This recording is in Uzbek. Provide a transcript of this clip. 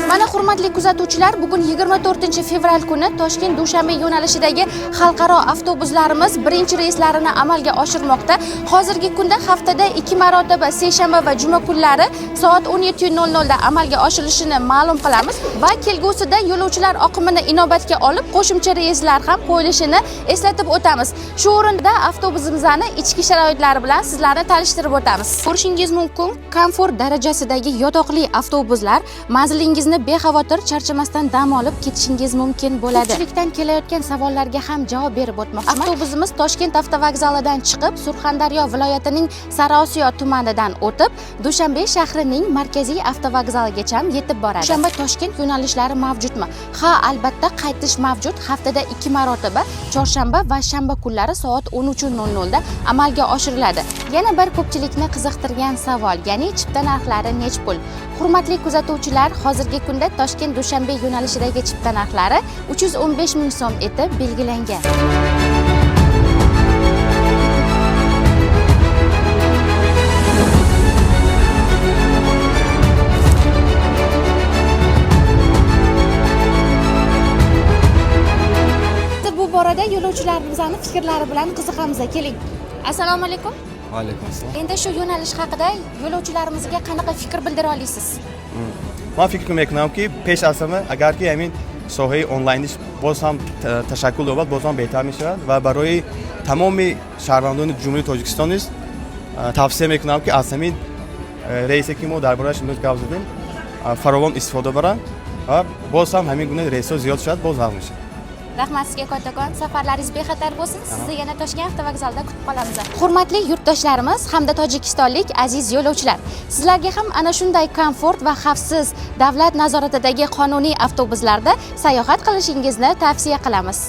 Mana hurmatli kuzatuvchilar, bugun 24-fevral kuni Toshkent Dushanbe yo'nalishidagi xalqaro avtobuslarimiz birinchi reyslarini amalga oshirmoqda. Hozirgi kunda haftada 2 marotaba seshanba va juma kunlari soat 17:00 da amalga oshirilishini ma'lum qilamiz va kelgusida yo'lovchilar oqimini inobatga olib qo'shimcha reyslar ham qo'yilishini eslatib o'tamiz. Shu o'rinda avtobusimizni ichki sharoitlari bilan sizlarni tanishtirib o'tamiz. Ko'rishingiz mumkin, komfort darajasidagi yotoqli avtobuslar manzilingizni bexavotir charchamasdan dam olib ketishingiz mumkin bo'ladi. Ko'pchilikdan kelayotgan savollarga ham javob berib o'tmoqchiman. Avtobusimiz Toshkent avtovokzalidan chiqib, Surxondaryo viloyatining Sariosiyo tumanidan o'tib, Dushanbe shahrining markaziy avtovokzaligacha yetib boradi. Dushanbe Toshkent yo'nalishlari mavjudmi? Ha, albatta qaytish mavjud. Haftada 2 marotaba, chorshanba va shanba kunlari soat 13:00 da amalga oshiriladi. Yana bir ko'pchilikni qiziqtirgan savol, ya'ni chipta narxlari nech pul? Hurmatli kuzatuvchilar, hozirgi kunda Toshkent Dushanbe yo'nalishidagi chipta narxlari 315 ming so'm etib belgilangan. Bu borada yo'lovchilarimizning fikrlari bilan qiziqamiz. Keling. Assalomu alaykum. Va alaykum assalom. Endi shu yo'nalish haqida yo'lovchilarimizga qanaqa fikr bildira olasiz? من فکر میکنم که پیش از همه اگر که همین ساحه آنلاینش باز هم تشکل یابد باز هم بهتر میشود و برای تمام شهروندان جمهوری تاجیکستان است توصیه میکنم که از همین رئیسی که ما درباره‌اش امروز گپ زدیم فراوان استفاده برن و باز هم همین گونه رئیس‌ها زیاد شد باز حل میشه. Rahmat sizga kattakon, safarlaringiz bexatar bo'lsin. Sizni yana Toshkent avtovokzalida kutib qolamiz. Hurmatli yurtdoshlarimiz hamda tojikistonlik aziz yo'lovchilar, sizlarga ham ana shunday komfort va xavfsiz davlat nazoratidagi qonuniy avtobuslarda sayohat qilishingizni tavsiya qilamiz.